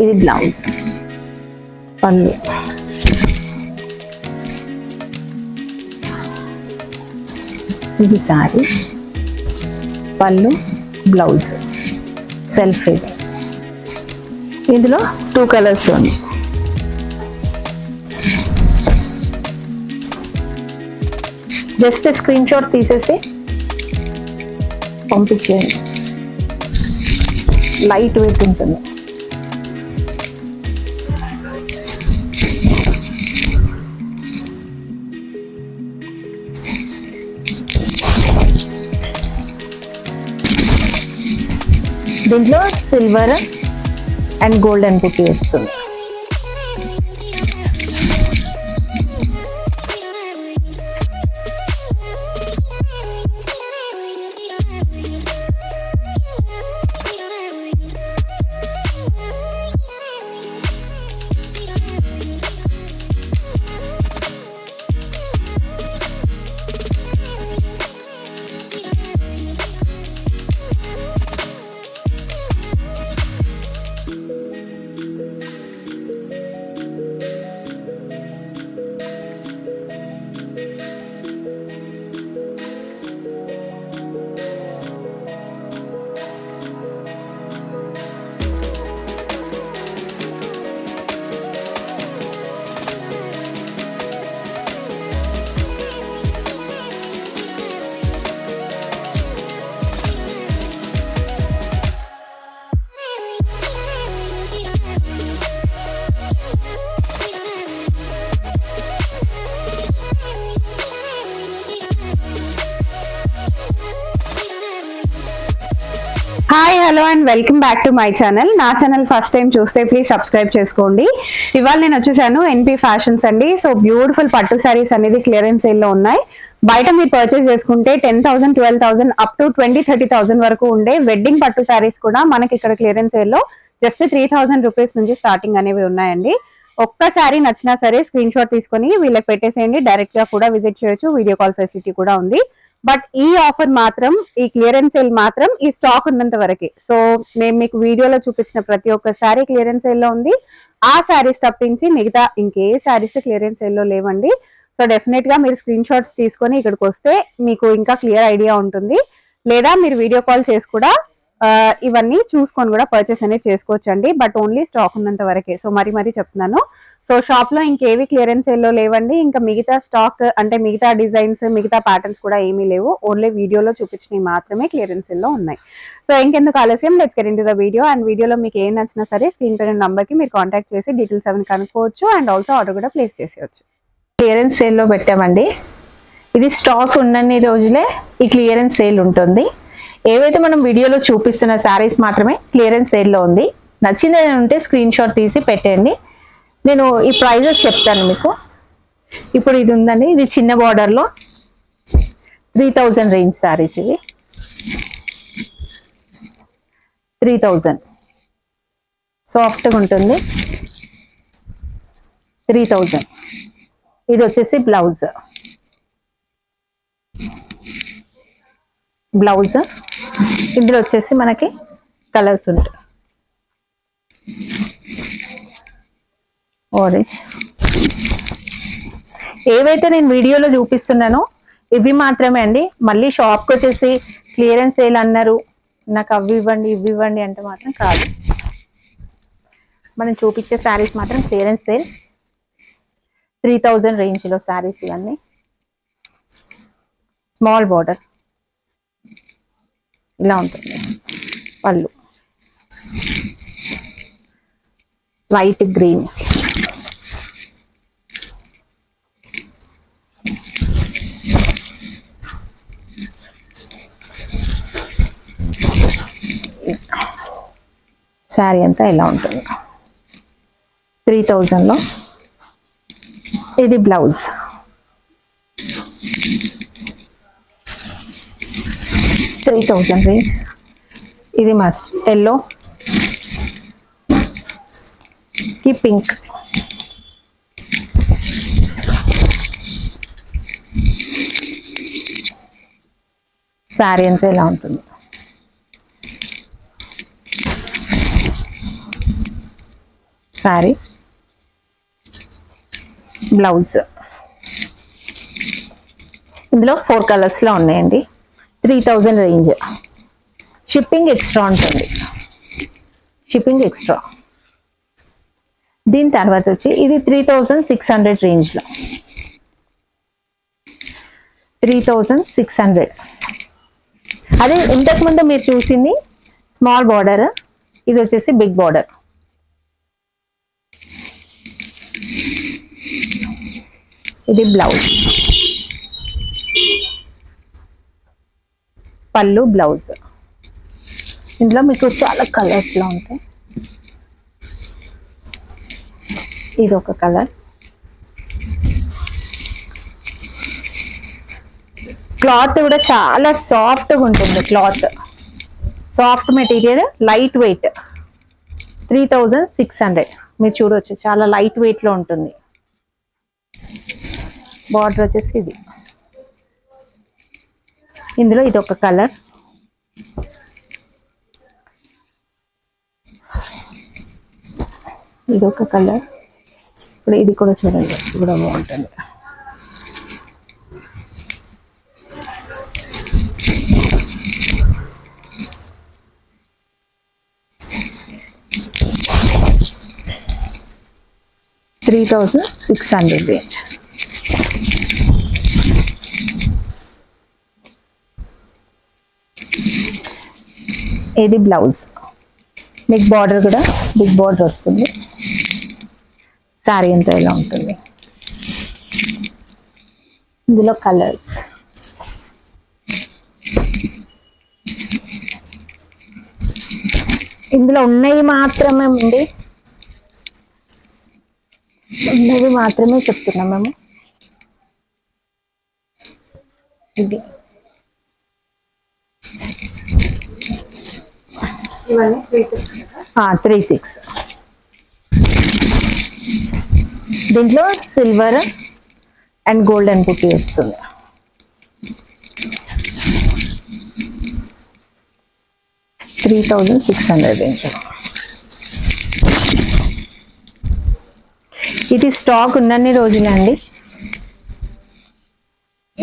ఇది బ్లౌజ్, పళ్ళు, ఇది సారీ, పళ్ళు, బ్లౌజ్, సెల్ఫ్. ఇది ఇందులో 2 కలర్స్ ఉంది. జస్ట్ స్క్రీన్ షాట్ తీసేసి పంపించేయండి. లైట్ వెయిట్ ఉంటుంది. దీంట్లో సిల్వర్ అండ్ గోల్డెన్ బుట్టి వస్తుంది. Hi hello and welcome back to my channel. నా ఛానల్ ఫస్ట్ టైం చూస్తే ప్లీజ్ సబ్స్క్రైబ్ చేసుకోండి. ఇవాళ నేను వచ్చేసాను ఎన్పి ఫ్యాషన్స్ అండి. సో బ్యూటిఫుల్ పట్టు శారీస్ అనేది క్లియరెన్స్ సేల్ లో ఉన్నాయి. బయట మీరు పర్చేస్ చేసుకుంటే 10,000, 12,000 అప్ టు 20,000-30,000 వరకు ఉండే వెడ్డింగ్ పట్టు శారీస్ కూడా మనకి ఇక్కడ క్లియరెన్స్ సేల్ లో జస్ట్ 3,000 రూపీస్ నుంచి స్టార్టింగ్ అనేవి ఉన్నాయండి. ఒక్క శారీ నచ్చినా సరే స్క్రీన్ షాట్ తీసుకొని వీళ్ళకి పెట్టేసేయండి. డైరెక్ట్ గా కూడా విజిట్ చేయొచ్చు. వీడియో కాల్ ఫెసిలిటీ కూడా ఉంది. బట్ ఈ ఆఫర్ మాత్రం, ఈ క్లియరెన్స్ సేల్ మాత్రం ఈ స్టాక్ ఉన్నంత వరకే. సో మేము మీకు వీడియోలో చూపించిన ప్రతి ఒక్క శారీ క్లియరెన్స్ సేల్ లో ఉంది. ఆ శారీస్ తప్పించి మిగతా ఇంకే శారీస్ క్లియరెన్స్ సేల్ లో లేవండి. సో డెఫినెట్ గా మీరు స్క్రీన్ షాట్స్ తీసుకొని ఇక్కడికి వస్తే మీకు ఇంకా క్లియర్ ఐడియా ఉంటుంది. లేదా మీరు వీడియో కాల్ చేసి కూడా ఇవన్నీ చూసుకొని కూడా పర్చేస్ అనేది చేసుకోవచ్చు అండి. బట్ ఓన్లీ స్టాక్ ఉన్నంత వరకే. సో మరీ చెప్తున్నాను. సో షాప్ లో ఇంకేవి క్లియరెన్స్ సేల్ లో లేవండి. ఇంకా మిగతా స్టాక్ అంటే మిగతా డిజైన్స్, మిగతా ప్యాటర్న్స్ కూడా ఏమీ లేవు. ఓన్లీ వీడియోలో చూపించినవి మాత్రమే క్లియరెన్స్ సేల్ లో ఉన్నాయి. సో ఇంకెందుకు ఆలస్యం, let's get into the video. And వీడియోలో మీకు ఏం నచ్చినా సరే స్క్రీన్ పైన నంబర్ కి మీరు కాంటాక్ట్ చేసి డీటెయిల్స్ అవన్నీ కనుక్కోవచ్చు. అండ్ ఆల్సో ఆర్డర్ కూడా ప్లేస్ చేసేయచ్చు. క్లియరెన్స్ సేల్ లో పెట్టామండి. ఇది స్టాక్ ఉన్నన్ని రోజులే ఈ క్లియరెన్స్ సేల్ ఉంటుంది. ఏవైతే మనం వీడియోలో చూపిస్తున్న శారీస్ మాత్రమే క్లియరెన్స్ సేల్ లో ఉంది. నచ్చింది ఏదైనా ఉంటే స్క్రీన్ షాట్ తీసి పెట్టండి. నేను ఈ ప్రైజెస్ చెప్తాను మీకు. ఇప్పుడు ఇది ఉందండి, ఇది చిన్న బార్డర్ లో 3,000 రేంజ్ శారీస్. ఇవి 3,000 సాఫ్ట్గా ఉంటుంది. 3,000. ఇది వచ్చేసి బ్లౌజ్. ఇందులో వచ్చేసి మనకి కలర్స్ ఉంటాయి. ఆరెంజ్. ఏవైతే నేను వీడియోలో చూపిస్తున్నానో ఇవి మాత్రమే అండి. మళ్ళీ షాప్కి వచ్చేసి క్లియరెన్స్ సేల్ అన్నారు, నాకు అవి ఇవ్వండి ఇవి ఇవ్వండి అంటే మాత్రం కాదు. మనం చూపించే శారీస్ మాత్రం క్లియరెన్స్ సేల్. 3,000 రేంజ్లో శారీస్ ఇవన్నీ. స్మాల్ బార్డర్ ఇలా ఉంటుంది. పళ్ళు వైట్ గ్రీన్. శారీ అంతా ఇలా ఉంటుంది. 3,000లో. ఇది బ్లౌజ్. 3,000 రేంజ్. ఇది మస్ట్ ఎల్లో కి పింక్. శారీ అంతా ఇలా ఉంటుంది. శారీ, బ్లౌజ్. ఇందులో 4 కలర్స్లో ఉన్నాయండి. 3000 రేంజ్. షిప్పింగ్ ఎక్స్ట్రా ఉంటుంది. Shipping extra. దీని తర్వాత వచ్చి ఇది 3600 రేంజ్లో. 3600. అదే ఇంతకుముందు మీరు చూసింది స్మాల్ బార్డర్, ఇది వచ్చేసి బిగ్ బార్డర్. ఇది బ్లౌజ్, పళ్ళు, బ్లౌజ్. ఇందులో మీకు చాలా కలర్స్లో ఉంటాయి. ఇది ఒక కలర్. క్లాత్ కూడా చాలా సాఫ్ట్గా ఉంటుంది. Cloth soft material, light weight. 3600. మీరు చూడవచ్చు చాలా లైట్ వెయిట్లో ఉంటుంది. బార్డర్ వచ్చేసి ఇది. ఇందులో ఇది ఒక కలర్. ఇది ఒక కలర్. ఇప్పుడు ఇది కూడా చూడండి, ఇది కూడా బాగుంటుంది. $3600 రేంజ్. ఇది బ్లౌజ్. మీకు బార్డర్ కూడా బిగ్ బార్డర్ వస్తుంది. శారీ అంతా ఇలా ఉంటుంది. ఇందులో కలర్స్. ఇందులో ఉన్నవి మాత్రమే అండి, ఉన్నవి మాత్రమే చెప్తున్నాం మేము. ఇది 36. దీంట్లో సిల్వర్ అండ్ గోల్డెన్ బుట్టి వస్తుంది. $3600 రేంజ్. ఇది స్టాక్ ఉన్నన్ని రోజులే అండి.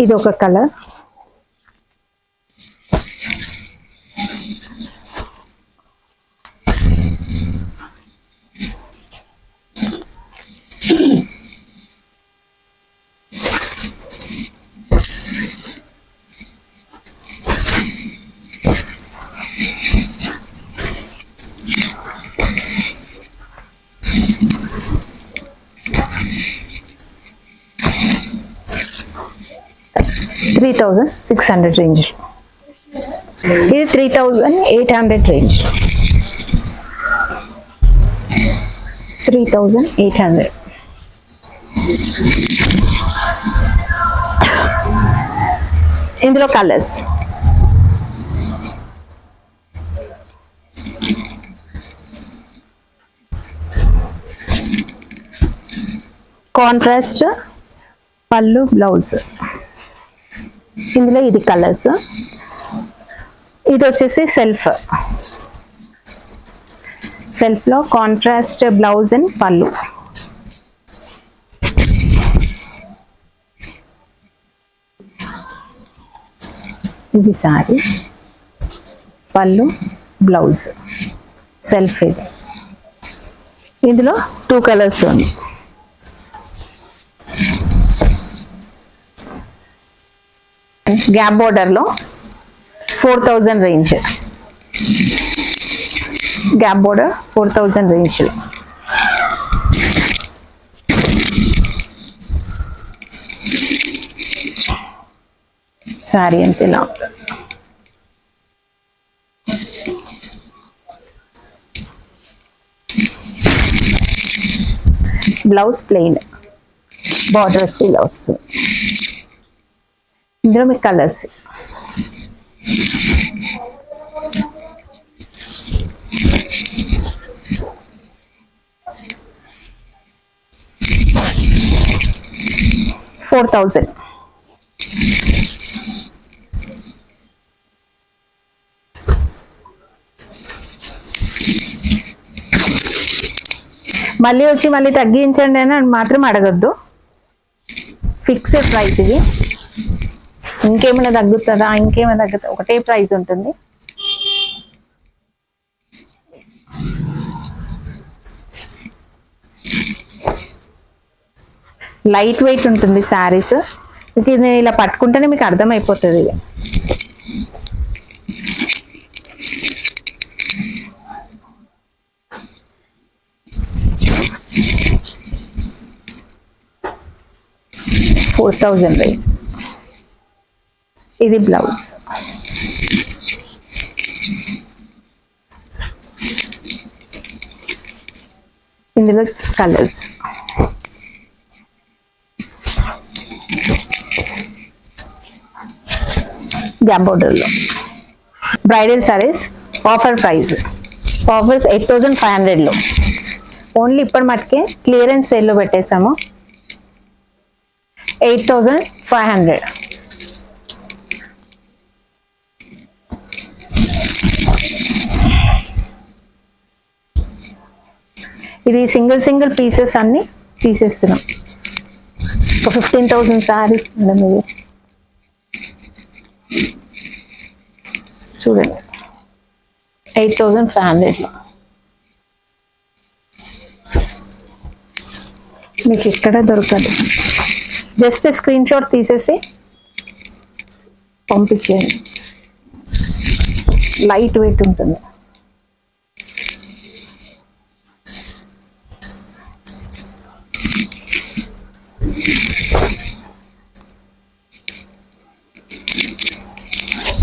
ఇది ఒక కలర్. $3600 రేంజ్. ఇది 3800 రేంజ్. 3800. ఇందులో కలర్స్. కాంట్రాస్ట్ పళ్ళు, బ్లౌజ్. ఇందులో ఇది కలర్స్. ఇది వచ్చేసి సెల్ఫ్లో కాంట్రాస్ట్ బ్లౌజ్ అండ్ పళ్ళు. ఇది సారీ, పళ్ళు, బ్లౌజ్, సెల్ఫ్. ఇది ఇందులో 2 కలర్స్ ఉంది. గ్యాప్ బోర్డర్లో 4000 రేంజ్. గ్యాప్ బోర్డర్ 4000 రేంజ్లో. శారీ అంతే ఇలా. బ్లౌజ్ ప్లెయిన్, బార్డర్ వచ్చి ఇలా వస్తుంది. ఇందులో మీకు కలర్స్. $4000. మళ్ళీ వచ్చి మళ్ళీ తగ్గించండి అని మాత్రం అడగద్దు. ఫిక్స్డ్ ప్రైస్ ఇది. ఇంకేమైనా తగ్గుతుందా, ఇంకేమైనా తగ్గుతుందా, ఒకటే ప్రైస్ ఉంటుంది. లైట్ వెయిట్ ఉంటుంది శారీస్. ఇది ఇలా పట్టుకుంటేనే మీకు అర్థమైపోతుంది. ఇది $4,000. ఇది బ్లౌజ్. ఇందులో కలర్స్. గ్యాప్ బోర్డర్లో bridal saris. Offer price. Offers 8,500లో. ఓన్లీ ఇప్పటి మటుకే క్లియరెన్స్ సేల్లో పెట్టేసాము. 8,500. ఇది సింగిల్ పీసెస్ అన్ని తీసేస్తున్నాం. ఒక 15,000 సారీస్ మేడం. ఇది చూడండి 8,500లో. మీకు ఇక్కడ దొరకదు. జస్ట్ స్క్రీన్ షాట్ తీసేసి పంపించేయండి. లైట్ వెయిట్ ఉంటుంది.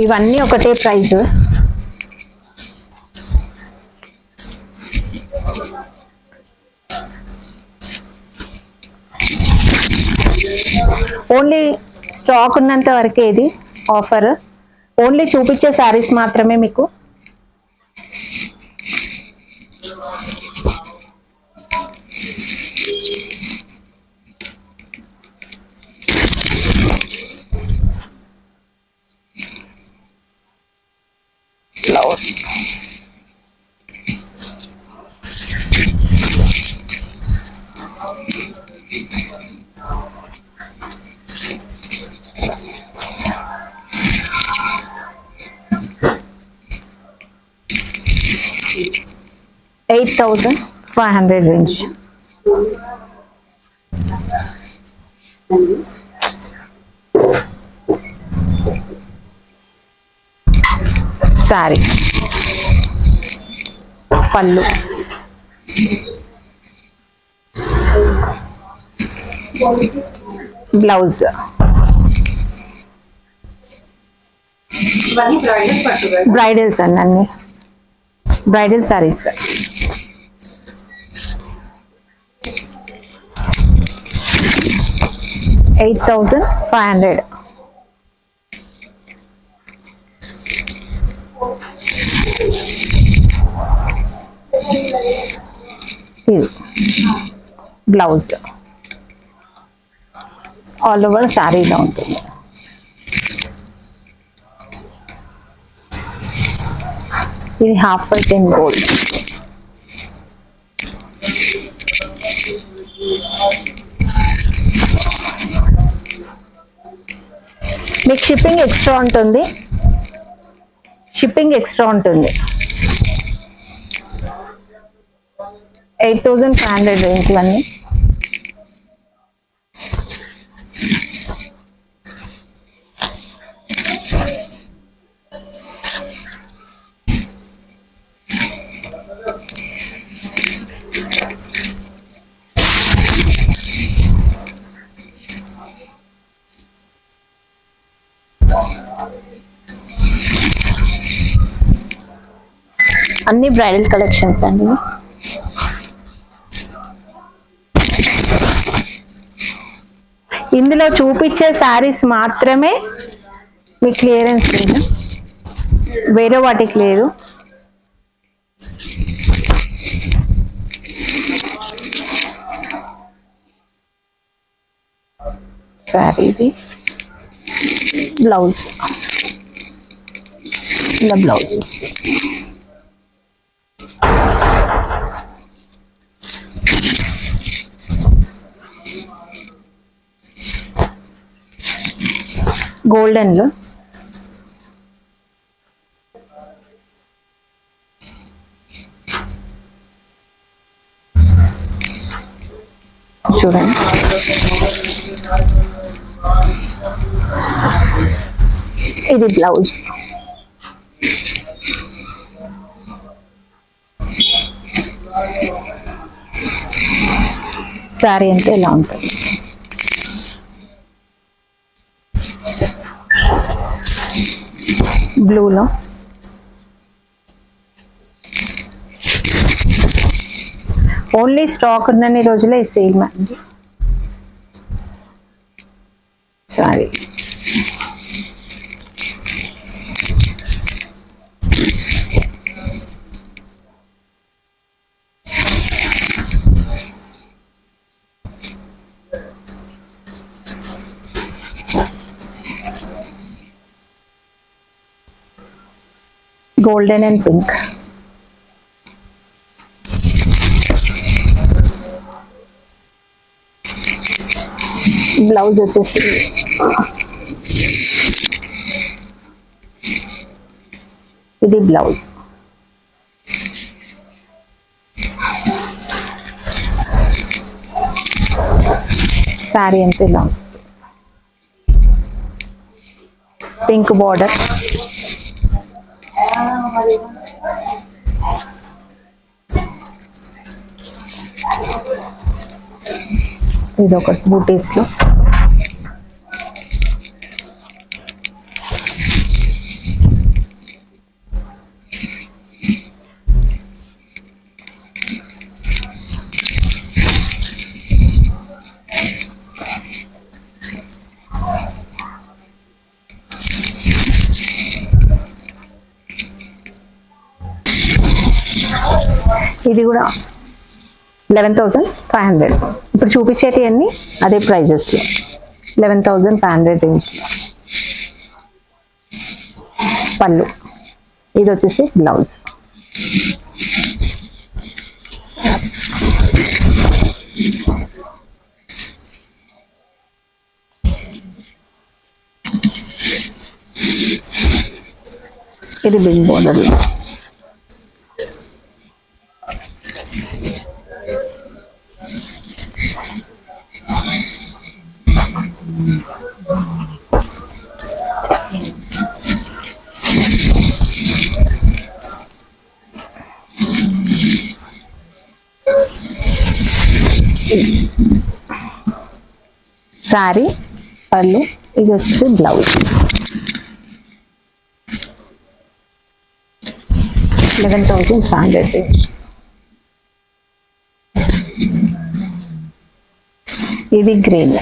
ఇవన్నీ ఒకటే ప్రైస్. ఓన్లీ స్టాక్ ఉన్నంత వరకే ఇది ఆఫర్. ఓన్లీ చూపించే శారీస్ మాత్రమే మీకు. బ్లౌజ్. $8,500 రేంజ్. సారీ. పళ్ళు. బ్లౌజ్. బ్రైడల్స్ అండి అన్ని. బ్రైడల్ సారీస్. $8,500. ఇది బ్లౌజ్. ఆల్ ఓవర్ శారీలో ఉంటుంది. ఇది హాఫ్ వైట్ అండ్ గోల్డ్. మీకు షిప్పింగ్ ఎక్స్ట్రా ఉంటుంది. షిప్పింగ్ ఎక్స్ట్రా ఉంటుంది. 8,500 రేంజ్ అన్నీ. అన్ని బ్రైడల్ కలెక్షన్స్ అండి. ఇందులో చూపించే శారీస్ మాత్రమే మీ క్లియరెన్స్ లేదు, వేరే వాటికి లేదు. శారీది బ్లౌజ్. ఇలా బ్లౌజ్. గోల్డెన్ లో చూడండి. ఇది బ్లౌజ్. శారీ అంటే ఇలా ఉంటుంది. బ్లూలో ఓన్లీ స్టాక్ ఉన్నన్ని రోజులే ఈ sale ma'am. Sorry golden and pink. Blouse వచ్చేసి ఇది బ్లౌజ్. శారీ అంతా ఇలా వస్తుంది. Pink border. ఇది ఒక బూటీస్ లో ఇది కూడా 11,500. ఇప్పుడు చూపించేటి అన్ని అదే ప్రైజెస్ లో 11,500 రేంజ్ లో. పళ్ళు. ఇది వచ్చేసి బ్లౌజ్. ఇది బిగ్ బోర్డర్ లో. సారీ, పళ్ళు. ఇది వచ్చేసి బ్లౌజ్. 11,500. ఇది గ్రీన్.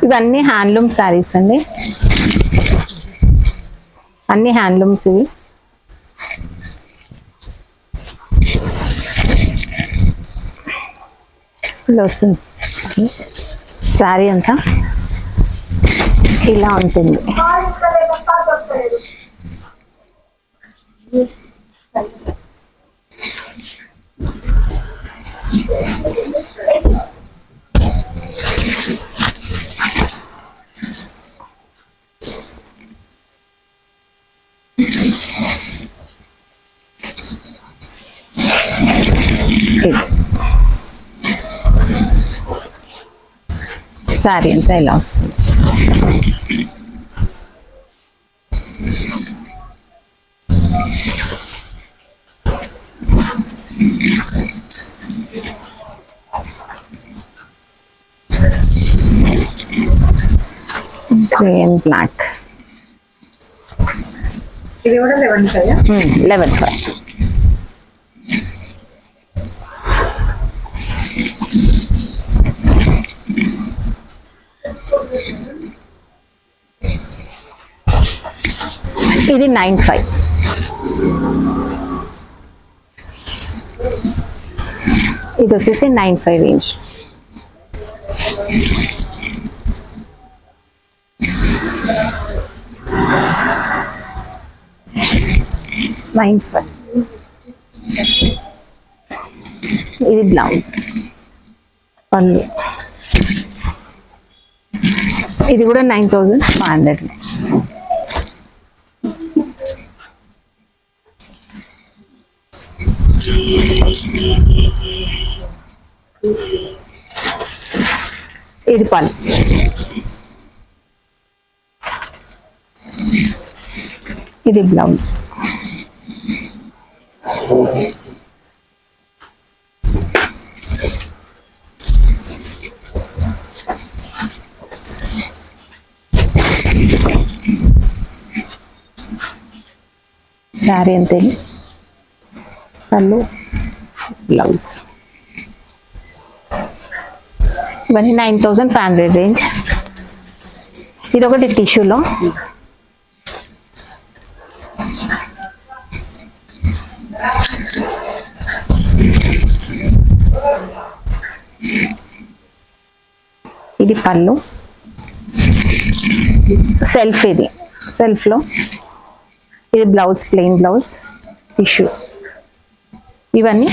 ఇవన్నీ హ్యాండ్లూమ్ శారీస్ అండి. అన్ని హ్యాండ్లూమ్స్ ఇవి. వస్తుంది శారీ అంతా ఇలా ఉంటుంది. శారీ అంతా ఇలా వస్తుంది. Grey and black. ఇది కూడా 11,500. 11,500. ఇది 9,500. ఇది వచ్చేసి 9,500 రేంజ్. 9,500. ఇది బ్లౌజ్ పళ్ళు, ఇది కూడా 9,500. ఇది పళ్ళు, ఇది బ్లౌజ్. శారీ అంతే, పళ్ళు, బ్లౌజ్. ఇవన్నీ 9,500 రేంజ్. ఇది ఒకటి టిష్యూలో, ఇది పళ్ళు, సెల్ఫ్, ఇది సెల్ఫ్ లో, ఇది బ్లౌజ్, ప్లెయిన్ బ్లౌజ్, టిష్యూ. ఇవన్నీ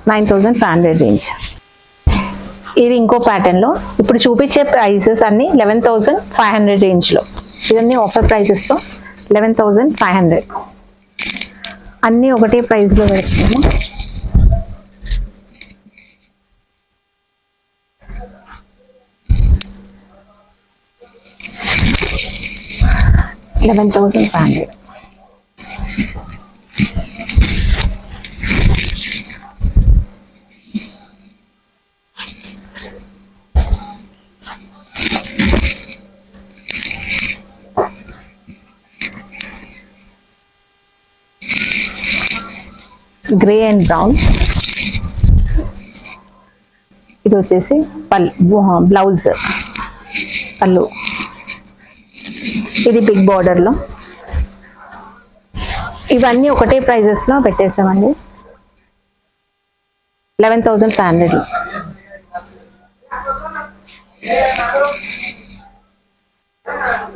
9,500 రేంజ్. ఇది ఇంకో ప్యాటర్న్ లో. ఇప్పుడు చూపించే ప్రైసెస్ అన్ని 11,500 రేంజ్ లో. ఇవన్నీ ఆఫర్ ప్రైసెస్ తో 11,500. అన్ని ఒకటే ప్రైస్ లో పెడుతున్నాము. $11,500. Grey and brown. ఇది వచ్చేసి బ్లౌజ్, పళ్ళు. ఇది బిగ్ బార్డర్ లో. ఇవన్నీ ఒకటే ప్రైజెస్ లో పెట్టేసామండి. 11,500.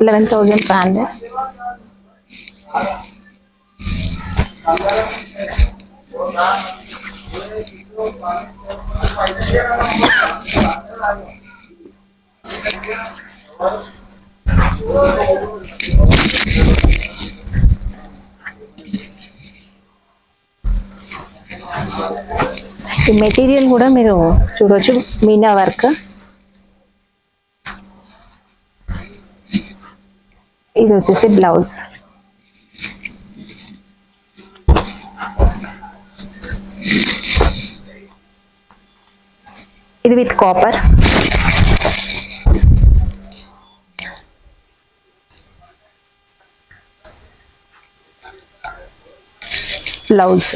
$11,500. ఈ మెటీరియల్ కూడా మీరు చూడొచ్చు, మీనా వర్క్. ఇది వచ్చేసి బ్లౌజ్. ఇది విత్ కాపర్. బ్లౌజ్.